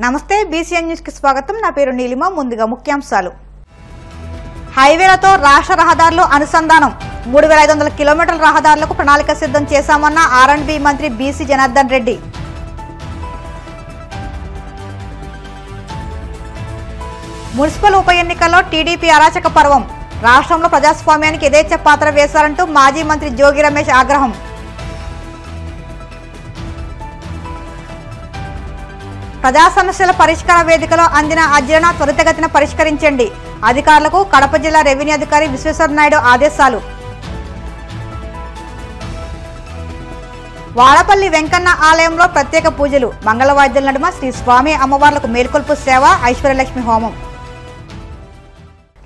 నమస్తే BCN news కి స్వాగతం. నా పేరు నీలిమ. ముందుగా ముఖ్యాంశాలు. హైవేలతో రాష్ట్ర రహదారులు అనుసంధానం 3500 కిలోమీటర్ల రహదారులకు ప్రణాళిక సిద్ధం చేశామన్న ఆర్&బి మంత్రి బీసీ జనార్దన్ రెడ్డి. మున్సిపల్ ఉప ఎన్నికల్లో టీడీపీ అరాచక పర్వం, రాష్ట్రంలో ప్రజాస్వామ్యానికి యథేచ్ఛ పాత్ర వేశారంటూ మాజీ మంత్రి జోగి రమేష్ ఆగ్రహం. ప్రజా సమస్యల పరిష్కార వేదికలో అందిన అర్జీలను త్వరితగతిన పరిష్కరించండి, అధికారులకు కడప జిల్లా రెవెన్యూ అధికారి విశ్వేశ్వర నాయుడు ఆదేశాలు. వాడపల్లి వెంకన్న ఆలయంలో ప్రత్యేక పూజలు, మంగళవాద్యాల నడుమ శ్రీ స్వామి అమ్మవార్లకు మేల్కొల్పు సేవ, ఐశ్వర్యలక్ష్మి హోమం.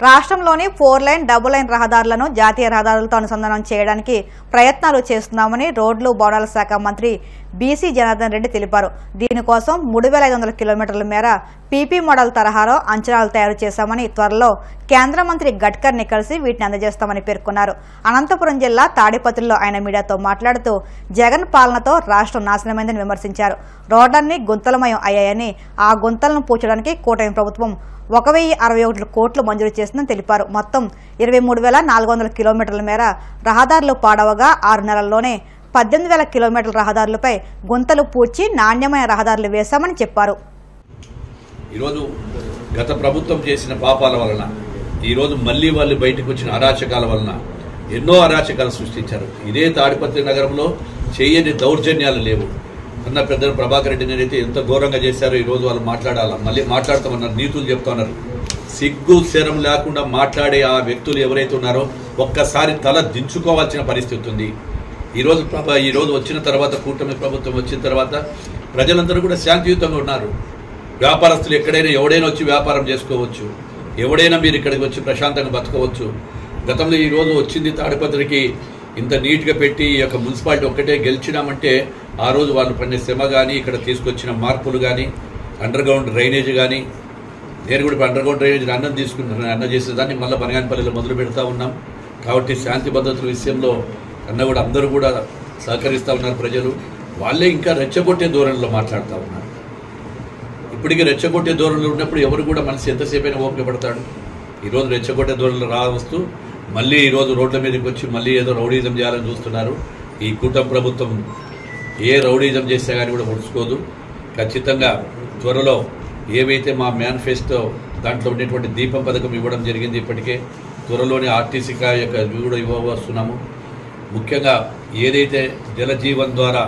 రాష్ట్రంలోని 4 లైన్, డబుల్ లైన్ రహదారులను జాతీయ రహదారులతో అనుసంధానం చేయడానికి ప్రయత్నాలు చేస్తున్నామని రోడ్లు భవనాల శాఖ మంత్రి బీసీ జనార్దన్ రెడ్డి తెలిపారు. దీనికోసం 3500 కిలోమీటర్ల మేర పీపీ మోడల్ తరహాలో అంచనాలు తయారు చేశామని, త్వరలో కేంద్ర మంత్రి గడ్కర్ని కలిసి వీటిని అందజేస్తామని పేర్కొన్నారు. అనంతపురం జిల్లా తాడిపత్రిలో ఆయన మీడియాతో మాట్లాడుతూ జగన్ పాలనతో రాష్ట్రం నాశనమైందని విమర్శించారు. రోడ్లన్నీ గుంతలమయం అయ్యాయని, ఆ గుంతలను పూడ్చడానికి కూటమి ప్రభుత్వం 1061 కోట్లు మంజూరు చేసిందని తెలిపారు. మొత్తం 23,400 కిలోమీటర్ల మేర రహదారులు పాడవగా 6 నెలల్లోనే 18,000 కిలోమీటర్ల రహదారులపై గుంతలు పూడ్చి నాణ్యమైన రహదారులు వేశామని చెప్పారు. ఈరోజు గత ప్రభుత్వం చేసిన పాపాల వలన, ఈరోజు మళ్లీ వాళ్ళు బయటకు వచ్చిన అరాచకాల వలన ఎన్నో అరాచకాలు సృష్టించారు. ఇదే తాడిపత్రి నగరంలో చేయని దౌర్జన్యాలు లేవు. అన్న పెద్దలు ప్రభాకర్ రెడ్డిని అయితే ఎంత ఘోరంగా చేశారో ఈరోజు వాళ్ళు మాట్లాడాలా, మళ్ళీ మాట్లాడతామన్నారు, నీతులు చెప్తున్నారు. సిగ్గు శరం లేకుండా మాట్లాడే ఆ వ్యక్తులు ఎవరైతే ఉన్నారో ఒక్కసారి తల దించుకోవాల్సిన పరిస్థితి ఉంది. ఈరోజు వచ్చిన తర్వాత, కూటమి ప్రభుత్వం వచ్చిన తర్వాత ప్రజలందరూ కూడా శాంతియుతంగా ఉన్నారు. వ్యాపారస్తులు ఎక్కడైనా ఎవడైనా వచ్చి వ్యాపారం చేసుకోవచ్చు, ఎవడైనా మీరు ఇక్కడికి వచ్చి ప్రశాంతంగా బతకవచ్చు. గతంలో ఈరోజు వచ్చింది తాడిపత్రికి ఇంత నీట్గా పెట్టి ఈ యొక్క మున్సిపాలిటీ ఒక్కటే గెలిచినామంటే ఆ రోజు వాళ్ళు పడిన శ్రమ కానీ, ఇక్కడ తీసుకొచ్చిన మార్పులు కానీ, అండర్ గ్రౌండ్ డ్రైనేజ్ కానీ, నేను కూడా అండర్ గ్రౌండ్ డ్రైనేజ్ అన్న చేసేదాన్ని మళ్ళీ బనగానపల్లిలో మొదలు పెడతా ఉన్నాం. కాబట్టి శాంతి భద్రతల విషయంలో కూడా అందరూ కూడా సహకరిస్తూ ఉన్నారు. ప్రజలు వాళ్ళే ఇంకా రెచ్చగొట్టే ధోరణిలో మాట్లాడుతూ ఉన్నారు. ఇప్పటికీ రెచ్చగొట్టే ధోరణిలో ఉన్నప్పుడు ఎవరు కూడా మనసు ఎంతసేపు అయినా ఓపిక పడతాడు. ఈరోజు రెచ్చగొట్టే ధోరణిలో రావస్తూ మళ్ళీ ఈరోజు రోడ్ల మీదకి వచ్చి మళ్ళీ ఏదో రౌడీజం చేయాలని చూస్తున్నారు. ఈ కూటమి ప్రభుత్వం ఏ రౌడీజం చేస్తే కానీ కూడా ముడుచుకోదు. ఖచ్చితంగా త్వరలో ఏవైతే మా మేనిఫెస్టో దాంట్లో ఉండేటువంటి దీపం పథకం ఇవ్వడం జరిగింది. ఇప్పటికే త్వరలోనే ఆర్టీసీ యొక్క కూడా ఇవ్వవస్తున్నాము. ముఖ్యంగా ఏదైతే జలజీవన్ ద్వారా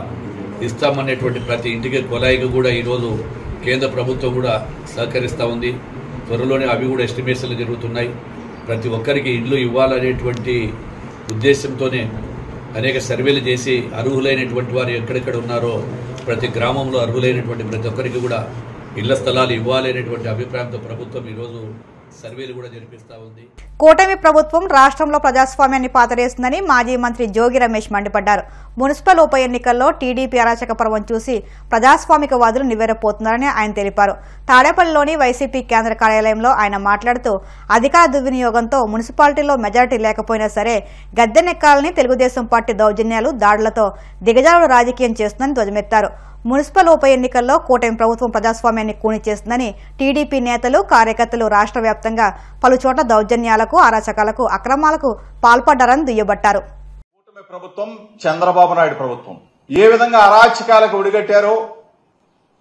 ఇస్తామనేటువంటి ప్రతి ఇంటికి కొలాయికి కూడా ఈరోజు కేంద్ర ప్రభుత్వం కూడా సహకరిస్తూ ఉంది. త్వరలోనే అవి కూడా ఎస్టిమేషన్లు జరుగుతున్నాయి. ప్రతి ఒక్కరికి ఇల్లు ఇవ్వాలనేటువంటి ఉద్దేశంతోనే అనేక సర్వేలు చేసి అర్హులైనటువంటి వారు ఎక్కడెక్కడ ఉన్నారో ప్రతి గ్రామంలో అర్హులైనటువంటి ప్రతి ఒక్కరికి కూడా ఇళ్ల స్థలాలు ఇవ్వాలనేటువంటి అభిప్రాయంతో ప్రభుత్వం ఈరోజు సర్వేలు కూడా జరిపిస్తా ఉంది. కూటమి ప్రభుత్వం రాష్ట్రంలో ప్రజాస్వామ్యాన్ని పాతరేస్తుందని మాజీ మంత్రి జోగి రమేష్ మండిపడ్డారు. మున్సిపల్ ఉప ఎన్నికల్లో టీడీపీ అరాచక పర్వం చూసి ప్రజాస్వామికవాదులు నివ్వెరపోతున్నారని ఆయన తెలిపారు. తాడేపల్లిలోని వైసీపీ కేంద్ర కార్యాలయంలో ఆయన మాట్లాడుతూ అధికార దుర్వినియోగంతో మున్సిపాలిటీలో మెజారిటీ లేకపోయినా సరే గద్దెనెక్కాలని తెలుగుదేశం పార్టీ దౌర్జన్యాలు, దాడులతో దిగజారుడు రాజకీయం చేస్తుందని ధ్వజమెత్తారు. మున్సిపల్ ఉప ఎన్నికల్లో కూటమి ప్రభుత్వం ప్రజాస్వామ్యాన్ని కూని చేస్తుందని, టీడీపీ నేతలు, కార్యకర్తలు రాష్ట్ర వ్యాప్తంగా పలుచోట్ల దౌర్జన్యాలకు, అరాచకాలకు, అక్రమాలకు పాల్పడ్డారని దుయ్యబట్టారు. కూటమి ప్రభుత్వం, చంద్రబాబు నాయుడు ప్రభుత్వం ఏ విధంగా అరాచకాలకు ఒడిగట్టారో,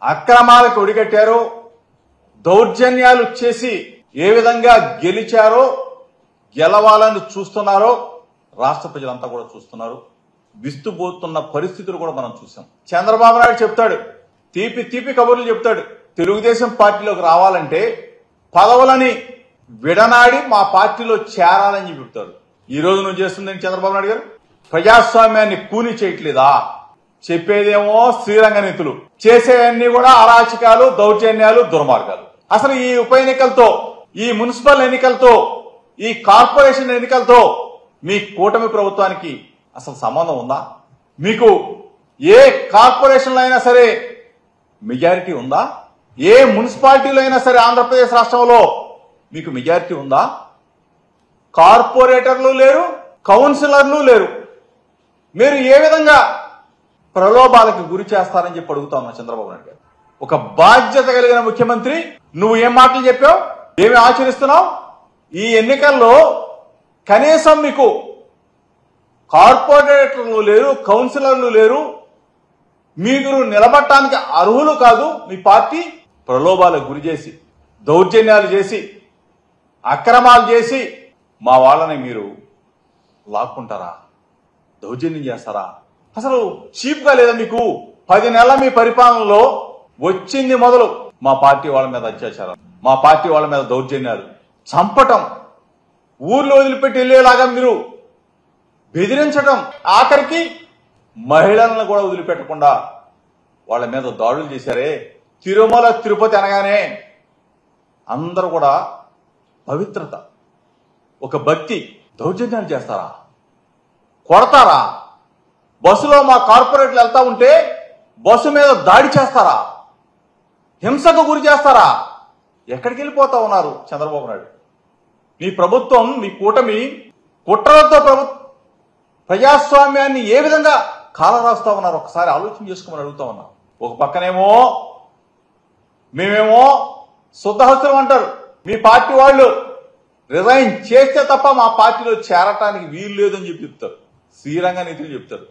అక్రమాలకు ఒడిగట్టారో, దౌర్జన్యాలు చేసి ఏ విధంగా గెలిచారో, గెలవాలని చూస్తున్నారో రాష్ట్ర ప్రజలంతా కూడా చూస్తున్నారు. విస్తుపోతున్న పరిస్థితులు కూడా మనం చూసాం. చంద్రబాబు నాయుడు చెప్తాడు, తీపి కబుర్లు చెప్తాడు. తెలుగుదేశం పార్టీలోకి రావాలంటే పదవులని విడనాడి మా పార్టీలో చేరాలని చెప్తాడు. ఈ రోజు నువ్వు చేస్తుందని చంద్రబాబు నాయుడు గారు ప్రజాస్వామ్యాన్ని కూని చేయట్లేదా? చెప్పేదేమో శ్రీరంగ నీతులు, చేసేవన్నీ కూడా అరాచకాలు, దౌర్జన్యాలు, దుర్మార్గాలు. అసలు ఈ ఉప ఎన్నికలతో, ఈ మున్సిపల్ ఎన్నికలతో, ఈ కార్పొరేషన్ ఎన్నికలతో మీ కూటమి ప్రభుత్వానికి అసలు సంబంధం ఉందా? మీకు ఏ కార్పొరేషన్లో అయినా సరే మెజారిటీ ఉందా? ఏ మున్సిపాలిటీలో అయినా సరే ఆంధ్రప్రదేశ్ రాష్ట్రంలో మీకు మెజారిటీ ఉందా? కార్పొరేటర్లు లేరు, కౌన్సిలర్లు లేరు. మీరు ఏ విధంగా ప్రలోభాలకు గురి చేస్తారని చెప్పి అడుగుతా ఉన్నా చంద్రబాబు నాయుడు గారు. ఒక బాధ్యత కలిగిన ముఖ్యమంత్రి నువ్వు ఏం మాటలు చెప్పావు, ఏమి ఆచరిస్తున్నావు? ఈ ఎన్నికల్లో కనీసం మీకు కార్పొరేటర్లు లేరు, కౌన్సిలర్లు లేరు, మీరు నిలబడటానికి అర్హులు కాదు. మీ పార్టీ ప్రలోభాలకు గురి చేసి, దౌర్జన్యాలు చేసి, అక్రమాలు చేసి మా వాళ్ళని మీరు లాక్కుంటారా, దౌర్జన్యం చేస్తారా? అసలు చీప్గా లేదా మీకు? 10 నెలల మీ పరిపాలనలో వచ్చింది మొదలు మా పార్టీ వాళ్ళ మీద అత్యాచారాలు, మా పార్టీ వాళ్ళ మీద దౌర్జన్యాలు, చంపటం, ఊర్లో వదిలిపెట్టి వెళ్ళేలాగా మీరు బెదిరించడం, ఆఖరికి మహిళలను కూడా వదిలిపెట్టకుండా వాళ్ళ మీద దాడులు చేశారే. తిరుమల తిరుపతి అనగానే అందరూ కూడా పవిత్రత, ఒక భక్తి, దౌర్జన్యాలు చేస్తారా? కొడతారా? బస్సులో మా కార్పొరేట్లు వెళ్తా ఉంటే బస్సు మీద దాడి చేస్తారా? హింసకు గురి చేస్తారా? ఎక్కడికి వెళ్ళిపోతా ఉన్నారు చంద్రబాబు నాయుడు? మీ ప్రభుత్వం, మీ కూటమి కుట్రలతో ప్రజాస్వామ్యాన్ని ఏ విధంగా కాలరాస్తా ఉన్నారు ఒకసారి ఆలోచన చేసుకోమని అడుగుతా ఉన్నా. ఒక పక్కనేమో మేమేమో శుద్ధహస్తులం అంటారు, మీ పార్టీ వాళ్ళు రిజైన్ చేస్తే తప్ప మా పార్టీలో చేరటానికి వీలు లేదని చెప్పి చెప్తారు, శ్రీరంగ నీతులు చెప్తారు.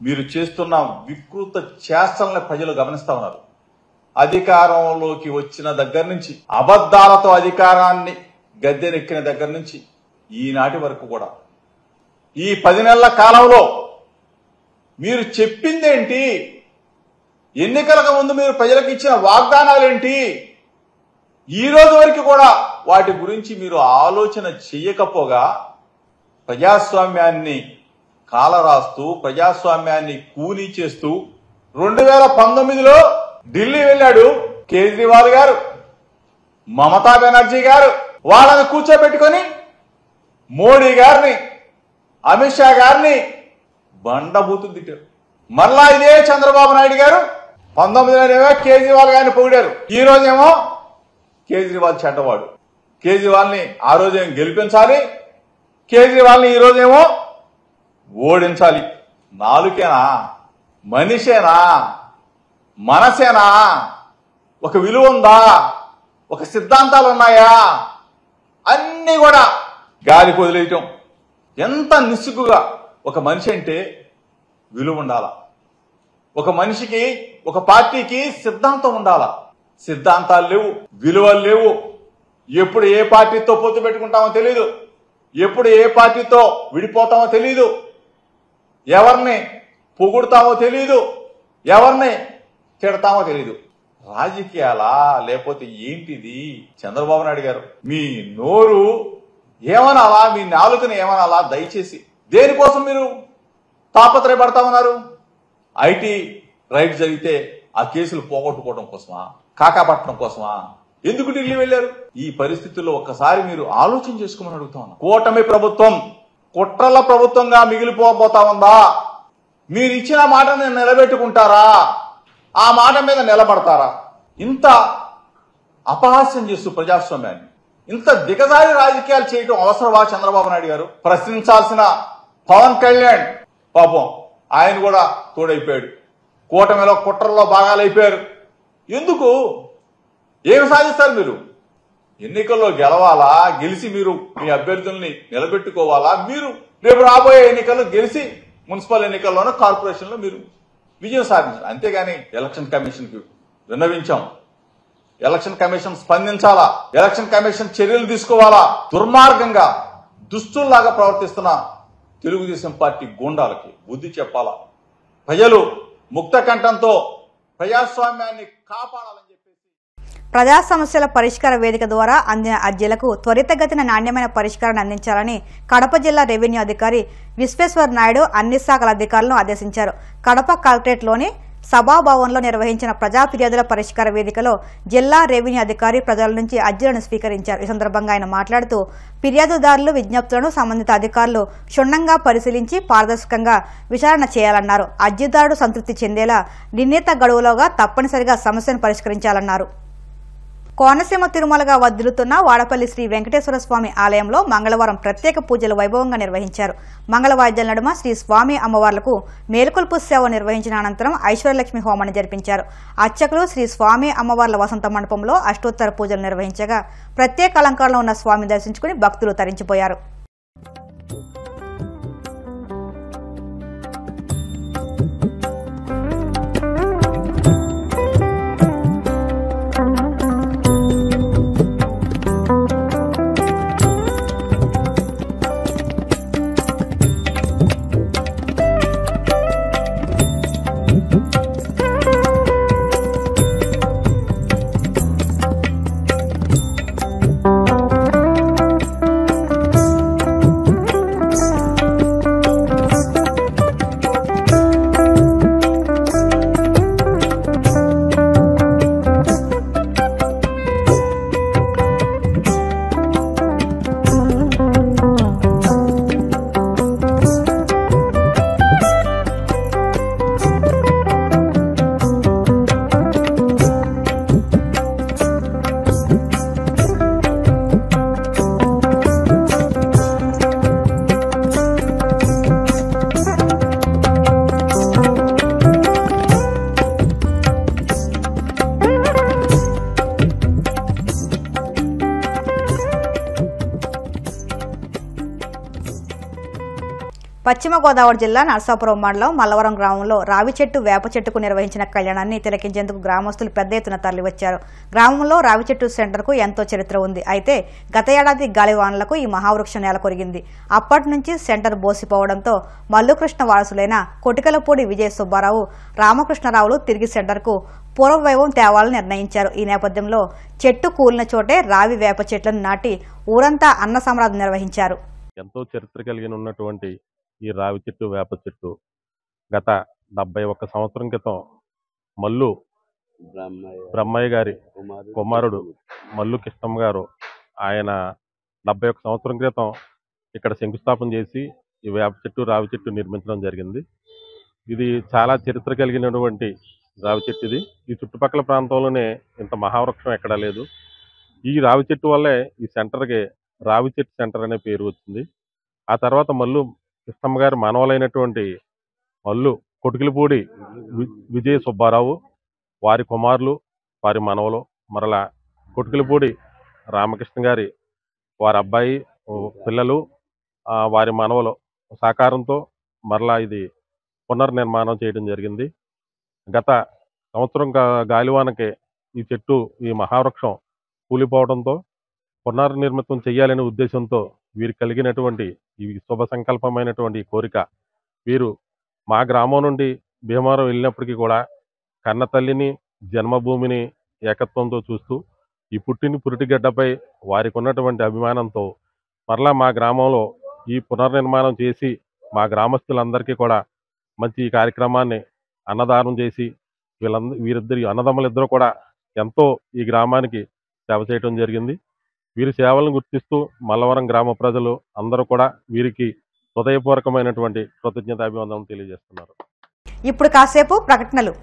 మీరు చేస్తున్న వికృత చేష్టల్ని ప్రజలు గమనిస్తా ఉన్నారు. అధికారంలోకి వచ్చిన దగ్గర నుంచి, అబద్ధాలతో అధికారాన్ని గద్దెనెక్కిన దగ్గర నుంచి ఈనాటి వరకు కూడా ఈ 10 నెలల కాలంలో మీరు చెప్పిందేంటి? ఎన్నికలకు ముందు మీరు ప్రజలకు ఇచ్చిన వాగ్దానాలేంటి? ఈ రోజు వరకు కూడా వాటి గురించి మీరు ఆలోచన చెయ్యకపోగా ప్రజాస్వామ్యాన్ని కాలరాస్తూ, ప్రజాస్వామ్యాన్ని కూనీ చేస్తూ 2019లో ఢిల్లీ వెళ్ళాడు కేజ్రీవాల్ గారు, మమతా బెనర్జీ గారు. వాళ్ళని కూర్చోబెట్టుకొని మోడీ గారిని, అమిత్ షా గారిని బండబూతులు తిట్టారు. మరలా ఇదే చంద్రబాబు నాయుడు గారు 19లో కేజ్రీవాల్ గారిని పొగిడారు. ఈ రోజేమో కేజ్రీవాల్ చెడ్డవాడు, కేజ్రీవాల్ని ఆ రోజేమో గెలిపించాలి, కేజ్రీవాల్ని ఈ రోజేమో ఓడించాలి. నాలుకేనా? మనిషేనా? మనసేనా? ఒక విలువ ఉందా? ఒక సిద్ధాంతాలు ఉన్నాయా? అన్ని కూడా గాలికి వదిలేయటం. ఎంత నిస్సిగ్గుగా! ఒక మనిషి అంటే విలువ ఉండాలా, ఒక మనిషికి, ఒక పార్టీకి సిద్ధాంతం ఉండాలా. సిద్ధాంతాలు లేవు, విలువలు లేవు. ఎప్పుడు ఏ పార్టీతో పొత్తు పెట్టుకుంటామో తెలీదు, ఎప్పుడు ఏ పార్టీతో విడిపోతామో తెలీదు, ఎవరిని పొగుడుతామో తెలీదు, ఎవరిని తిడతామో తెలీదు. రాజకీయాలా లేకపోతే ఏంటిది? చంద్రబాబు నాయుడు గారు, మీ నోరు ఏమనాలా, మీ నాలుకని ఏమనాలా? దయచేసి దేనికోసం మీరు తాపత్రయపడతా ఉన్నారు? ఐటీ రైట్ జరిగితే ఆ కేసులు పోగొట్టుకోవడం కోసమా, కాకాపట్టడం కోసమా? ఎందుకు ఢిల్లీ వెళ్లారు? ఈ పరిస్థితుల్లో ఒక్కసారి మీరు ఆలోచన చేసుకోమని అడుగుతా ఉన్నా. కూటమి ప్రభుత్వం కుట్రల ప్రభుత్వంగా మిగిలిపోబోతా ఉందా? మీరు ఇచ్చిన మాటని నిలబెట్టుకుంటారా? ఆ మాట మీద నిలబడతారా? ఇంత అపహాస్యం చేస్తూ ప్రజాస్వామ్యాన్ని, ఇంత దిగజారి రాజకీయాలు చేయడం అవసరమా చంద్రబాబు నాయుడు గారు? ప్రశ్నించాల్సిన పవన్ కళ్యాణ్ పాపం ఆయన కూడా తోడైపోయాడు. కూటమిలో కుట్రల్లో భాగాలైపోయారు. ఎందుకు? ఏమి సాధిస్తారు మీరు? ఎన్నికల్లో గెలవాలా? గెలిచి మీరు మీ అభ్యర్థుల్ని నిలబెట్టుకోవాలా? మీరు రేపు రాబోయే ఎన్నికల్లో గెలిచి మున్సిపల్ ఎన్నికల్లోనూ కార్పొరేషన్లో మీరు విజయం సాధించారు. అంతేగాని ఎలక్షన్ కమిషన్కి విన్నవించాం, ఎలక్షన్ కమిషన్ స్పందించాలా, ఎలక్షన్ కమిషన్ చర్యలు తీసుకోవాలా? దుర్మార్గంగా దుస్తుల్లాగా ప్రవర్తిస్తున్న తెలుగుదేశం పార్టీ గూండాలకి బుద్ధి చెప్పాలా? ప్రజలు ముక్త కంఠంతో ప్రజాస్వామ్యాన్ని కాపాడాలని చెప్పేసి ప్రజా సమస్యల పరిష్కార వేదిక ద్వారా అందిన అర్జీలకు త్వరితగతిన నాణ్యమైన పరిష్కారాన్ని అందించాలని కడప జిల్లా రెవెన్యూ అధికారి విశ్వేశ్వర్ నాయుడు అన్ని శాఖల అధికారులను ఆదేశించారు. కడప కలెక్టరేట్లోని సభాభవన్లో నిర్వహించిన ప్రజా ఫిర్యాదుల పరిష్కార వేదికలో జిల్లా రెవెన్యూ అధికారి ప్రజల నుంచి అర్జీలను స్వీకరించారు. ఈ సందర్భంగా ఆయన మాట్లాడుతూ ఫిర్యాదుదారులు విజ్ఞప్తులను సంబంధిత అధికారులు క్షుణ్ణంగా పరిశీలించి పారదర్శకంగా విచారణ చేయాలన్నారు. అర్జీదారుడు సంతృప్తి చెందేలా నిర్ణీత గడువులోగా తప్పనిసరిగా సమస్యను పరిష్కరించాలన్నారు. కోనసీమ తిరుమలగా వర్ధిల్లుతున్న వాడపల్లి శ్రీ వెంకటేశ్వర స్వామి ఆలయంలో మంగళవారం ప్రత్యేక పూజలు వైభవంగా నిర్వహించారు. మంగళవాద్యాల నడుమ శ్రీ స్వామి అమ్మవార్లకు మేలుకొల్పు సేవ నిర్వహించిన అనంతరం ఐశ్వర్యలక్ష్మి హోమాన్ని జరిపించారు. అర్చకులు శ్రీ స్వామి అమ్మవార్ల వసంత మండపంలో అష్టోత్తర పూజలు నిర్వహించగా ప్రత్యేక అలంకారంలో ఉన్న స్వామిని దర్శించుకుని భక్తులు తరించిపోయారు. పశ్చిమ గోదావరి జిల్లా నరసాపురం మండలం మల్లవరం గ్రామంలో రావి చెట్టు వేప చెట్టుకు నిర్వహించిన కళ్యాణాన్ని తిలకించేందుకు గ్రామస్తులు పెద్ద ఎత్తున తరలివచ్చారు. గ్రామంలో రావి చెట్టు సెంటర్కు ఎంతో చరిత్ర ఉంది. అయితే గత ఏడాది గాలివానలకు ఈ మహావృక్షం నేల కొరిగింది. అప్పటి నుంచి సెంటర్ బోసిపోవడంతో మల్లుకృష్ణ వారసులైన కొటికలపూడి విజయ సుబ్బారావు, రామకృష్ణరావులు తిరిగి సెంటర్కు పూర్వవైభవం తేవాలని నిర్ణయించారు. ఈ నేపథ్యంలో చెట్టు కూలిన చోటే రావి వేప చెట్లను నాటి ఊరంతా అన్న సమారాధన నిర్వహించారు. ఎంతో చరిత్ర కలిగి ఉన్నటువంటి ఈ రావి చెట్టు వేప చెట్టు గత 71 సంవత్సరం క్రితం మల్లు బ్రహ్మయ్య గారి కుమారుడు మల్లు కృష్ణమ్మ గారు ఆయన 71 సంవత్సరం క్రితం ఇక్కడ శంకుస్థాపన చేసి ఈ వేప చెట్టు రావి చెట్టు నిర్మించడం జరిగింది. ఇది చాలా చరిత్ర కలిగినటువంటి రావి చెట్టు. ఇది ఈ చుట్టుపక్కల ప్రాంతంలోనే ఇంత మహావృక్షం ఎక్కడా లేదు. ఈ రావి చెట్టు వల్లే ఈ సెంటర్కి రావి చెట్టు సెంటర్ అనే పేరు వచ్చింది. ఆ తర్వాత మల్లు కృష్ణమ్మ గారి మనవలైనటువంటి మల్లు కొటికలపూడి విజయ సుబ్బారావు, వారి కుమారులు, వారి మనవలు, మరలా కొటికలపూడి రామకృష్ణ గారి వారి అబ్బాయి పిల్లలు, వారి మనవలు సహకారంతో మరలా ఇది పునర్నిర్మాణం చేయడం జరిగింది. గత సంవత్సరం గాలివానకి ఈ చెట్టు ఈ మహావృక్షం కూలిపోవడంతో పునర్నిర్మితం చేయాలనే ఉద్దేశంతో వీరికి కలిగినటువంటి ఈ శుభ సంకల్పమైనటువంటి కోరిక వీరు మా గ్రామం నుండి భీమవరం వెళ్ళినప్పటికీ కూడా కన్న తల్లిని జన్మభూమిని ఏకత్వంతో చూస్తూ ఈ పురిటిగడ్డపై వారికి ఉన్నటువంటి అభిమానంతో మరలా మా గ్రామంలో ఈ పునర్నిర్మాణం చేసి మా గ్రామస్తులందరికీ కూడా మంచి ఈ కార్యక్రమాన్ని అన్నదానం చేసి వీరిద్దరి అన్నదమ్ములిద్దరూ కూడా ఎంతో ఈ గ్రామానికి సేవ చేయడం జరిగింది. వీరి సేవలను గుర్తిస్తూ మల్లవరం గ్రామ ప్రజలు అందరూ కూడా వీరికి హృదయపూర్వకమైనటువంటి కృతజ్ఞతాభివందనం తెలియజేస్తున్నారు. ఇప్పుడు కాసేపు ప్రకటనలు.